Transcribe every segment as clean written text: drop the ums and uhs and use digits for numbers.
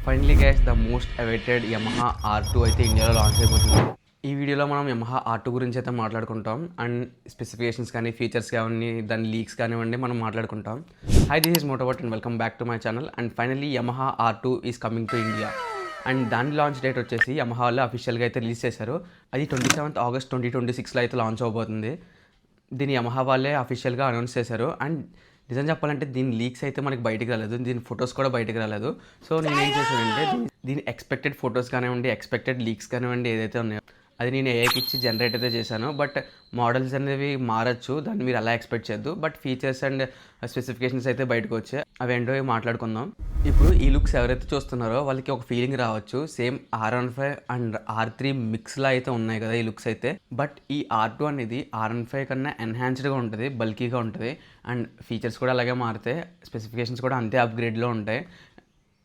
Finally guys the most awaited Yamaha R2 అయితే ఇండియాలో launch అయిపోతుంది. ఈ వీడియోలో మనం యమహా R2 గురించి అయితే మాట్లాడుకుంటాం అండ్ స్పెసిఫికేషన్స్ కానీ ఫీచర్స్ కానీ దాని లీక్స్ కానివ్వండి మనం మాట్లాడుకుంటాం. Hi, this is Motovert and welcome back to my channel. And finally Yamaha R2 is coming to India and దాని లాంచ్ డేట్ వచ్చేసి యమహాలో అఫీషియల్గా అయితే రిలీజ్ చేశారు. అది 27th August 2026లో అయితే లాంచ్ అవబోతుంది. దీని యమహా వాళ్ళే అఫీషియల్గా అనౌన్స్ చేశారు. అండ్ నిజం చెప్పాలంటే దీని లీక్స్ అయితే మనకి బయటికి రాలేదు, దీని ఫొటోస్ కూడా బయటికి రాలేదు. సో నేను ఏం చేశానంటే దీని ఎక్స్పెక్టెడ్ ఫొటోస్ కానివ్వండి, ఎక్స్పెక్టెడ్ లీక్స్ కానివ్వండి ఏదైతే ఉన్నాయో అది నేను ఏఐకి ఇచ్చి జనరేట్ అయితే చేశాను. బట్ మోడల్స్ అనేవి మారచ్చు, దాన్ని మీరు అలా ఎక్స్పెక్ట్ చేయొద్దు. బట్ ఫీచర్స్ అండ్ స్పెసిఫికేషన్స్ అయితే బయటకు వచ్చాయి, అవి ఏంటో మాట్లాడుకుందాం. ఇప్పుడు ఈ లుక్స్ ఎవరైతే చూస్తున్నారో వాళ్ళకి ఒక ఫీలింగ్ రావచ్చు, సేమ్ R15 అండ్ R3 మిక్స్లా అయితే ఉన్నాయి కదా ఈ లుక్స్ అయితే. బట్ ఈ R2 అనేది R15 కన్నా ఎన్హాన్స్డ్గా ఉంటుంది, బల్కీగా ఉంటుంది అండ్ ఫీచర్స్ కూడా అలాగే మారుతాయి, స్పెసిఫికేషన్స్ కూడా అంతే అప్గ్రేడ్లో ఉంటాయి.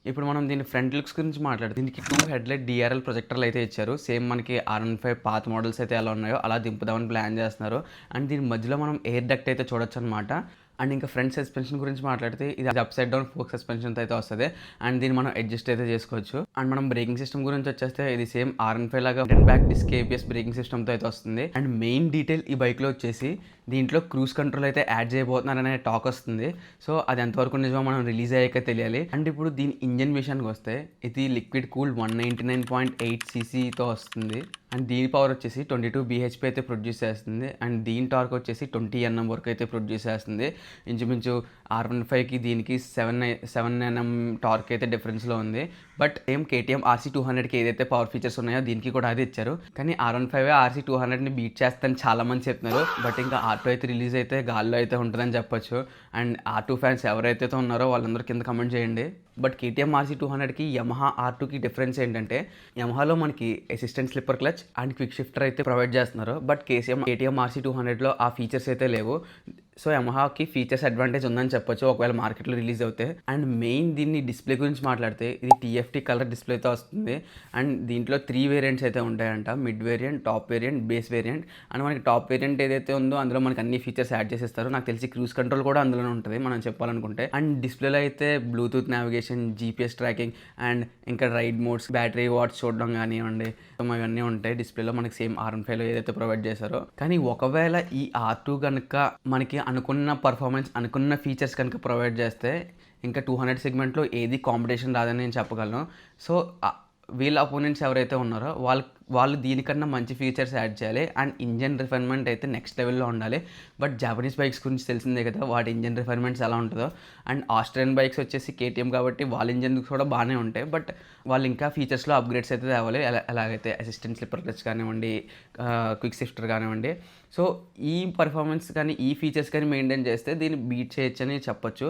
ఇప్పుడు మనం దీని ఫ్రంట్ లుక్స్ గురించి మాట్లాడితే దీనికి 2 హెడ్లైట్ DRL ప్రొజెక్టర్లు అయితే ఇచ్చారు. సేమ్ మనకి R15 పాత మోడల్స్ అయితే ఎలా ఉన్నాయో అలా దింపుదామని ప్లాన్ చేస్తున్నారు. అండ్ దీని మధ్యలో మనం ఎయిర్ డక్ట్ అయితే చూడొచ్చు అనమాట. అండ్ ఇంకా ఫ్రంట్ సస్పెన్షన్ గురించి మాట్లాడితే ఇది అప్ సైడ్ డౌన్ ఫోక్ సస్పెన్షన్తో అయితే వస్తుంది అండ్ దీన్ని మనం అడ్జస్ట్ అయితే చేసుకోవచ్చు. అండ్ మనం బ్రేకింగ్ సిస్టమ్ గురించి వచ్చేస్తే ఇది సేమ్ R15 లాగా front back disc ABS braking సిస్టమ్తో అయితే వస్తుంది. అండ్ మెయిన్ డీటెయిల్ ఈ బైక్లో వచ్చేసి దీంట్లో క్రూజ్ కంట్రోల్ అయితే యాడ్ చేయబోతున్నారనే టాక్ వస్తుంది. సో అది ఎంతవరకు నిజమో మనం రిలీజ్ అయ్యాక తెలియాలి. అండ్ ఇప్పుడు దీని ఇంజన్ విషయానికి వస్తే ఇది లిక్విడ్ కూల్ 199.8 cc వస్తుంది. అండ్ దీని పవర్ వచ్చేసి 22 bhp అయితే ప్రొడ్యూస్ చేస్తుంది. అండ్ దీని టార్క్ వచ్చేసి 20 Nm వరకు అయితే ప్రొడ్యూస్ చేస్తుంది. ఇంచుమించు R15కి దీనికి 7 Nm టార్క్ అయితే డిఫరెన్స్లో ఉంది. బట్ ఏం KTM RC200కి ఏదైతే పవర్ ఫీచర్స్ ఉన్నాయో దీనికి కూడా అది ఇచ్చారు. కానీ R15 RC200ని బీట్ చేస్తారని చాలామంది చెప్తున్నారు. బట్ ఇంకా R2 అయితే రిలీజ్ అయితే గాల్లో అయితే ఉంటుందని చెప్పొచ్చు. అండ్ R2 ఫ్యాన్స్ ఎవరైతే ఉన్నారో వాళ్ళందరూ కింద కమెంట్ చేయండి. బట్ KTM RC200కి యమహా R2కి డిఫరెన్స్ ఏంటంటే యమహాలో మనకి assistant slipper clutch and quick shifter అయితే ప్రొవైడ్ చేస్తున్నారు. బట్ KTM RC200లో ఆ ఫీచర్స్ అయితే లేవు. సో యమహాకి ఫీచర్స్ అడ్వాంటేజ్ ఉందని చెప్పొచ్చు ఒకవేళ మార్కెట్లో రిలీజ్ అవుతే. అండ్ మెయిన్ దీన్ని డిస్ప్లే గురించి మాట్లాడితే ఇది TFT కలర్ డిస్ప్లేతో వస్తుంది. అండ్ దీంట్లో 3 వేరియంట్స్ అయితే ఉంటాయంట, mid variant, top variant, base variant. And మనకి టాప్ వేరియంట్ ఏదైతే ఉందో అందులో మనకి అన్ని ఫీచర్స్ యాడ్ చేసేస్తారు. నాకు తెలిసి క్రూజ్ కంట్రోల్ కూడా అందులోనే ఉంటుంది మనం చెప్పాలనుకుంటే. అండ్ డిస్ప్లేలో అయితే Bluetooth navigation, GPS tracking and ఇంకా రైడ్ మోడ్స్, బ్యాటరీ వాట్స్ చూడడం కానివ్వండి అవన్నీ ఉంటాయి డిస్ప్లేలో మనకి సేమ్ R15లో ఏదైతే ప్రొవైడ్ చేశారో. కానీ ఒకవేళ ఈ R2 కనుక మనకి అనుకున్న పర్ఫార్మెన్స్, అనుకున్న ఫీచర్స్ కనుక ప్రొవైడ్ చేస్తే ఇంకా 200 సెగ్మెంట్లో ఏది కాంపిటీషన్ రాదని నేను చెప్పగలను. సో వీళ్ళ అపోనెంట్స్ ఎవరైతే ఉన్నారో వాళ్ళు దీనికన్నా మంచి ఫీచర్స్ యాడ్ చేయాలి. అండ్ ఇంజన్ రిఫైన్మెంట్ అయితే నెక్స్ట్ లెవెల్లో ఉండాలి. బట్ జాపనీస్ బైక్స్ గురించి తెలిసిందే కదా వాటి ఇంజన్ రిఫైన్మెంట్స్ ఎలా ఉంటుందో. అండ్ ఆస్ట్రియన్ బైక్స్ వచ్చేసి KTM కాబట్టి వాళ్ళ ఇంజన్ కూడా బాగానే ఉంటాయి. బట్ వాళ్ళు ఇంకా ఫీచర్స్లో అప్గ్రేడ్స్ అయితే తేవాలి. ఎలాగైతే అసిస్టెంట్ స్లిప్పర్ క్లచ్ కానివ్వండి, క్విక్ షిఫ్టర్ కానివ్వండి. సో ఈ పర్ఫార్మెన్స్ కానీ ఈ ఫీచర్స్ కానీ మెయింటైన్ చేస్తే దీన్ని బీట్ చేయొచ్చని చెప్పొచ్చు.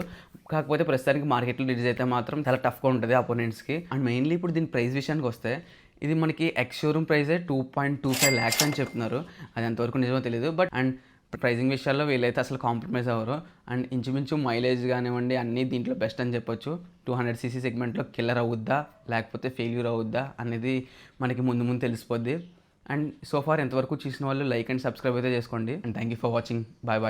కాకపోతే ప్రస్తుతానికి మార్కెట్లో రిలీజ్ అయితే మాత్రం చాలా టఫ్గా ఉంటుంది అపోనెంట్స్కి. అండ్ మెయిన్లీ ఇప్పుడు దీని ప్రైస్ విషయానికి వస్తే ఇది మనకి ఎక్స్ షోరూమ్ ప్రైజే 2.25 lakhs అని చెప్తున్నారు. అది ఎంతవరకు నిజమో తెలియదు. బట్ అండ్ ప్రైజింగ్ విషయాల్లో వీళ్ళైతే అసలు కాంప్రమైజ్ అవ్వరు. అండ్ ఇంచుమించు మైలేజ్ కానివ్వండి అన్నీ దీంట్లో బెస్ట్ అని చెప్పొచ్చు. 200cc సెగ్మెంట్లో కిల్లర్ అవుద్దా లేకపోతే ఫెయిల్యూర్ అవుద్దా అనేది మనకి ముందు తెలిసిపోద్ది. అండ్ సో ఫార్ ఎంతవరకు చూసిన వాళ్ళు లైక్ అండ్ సబ్స్క్రైబ్ అయితే చేసుకోండి. And thank you for watching. Bye.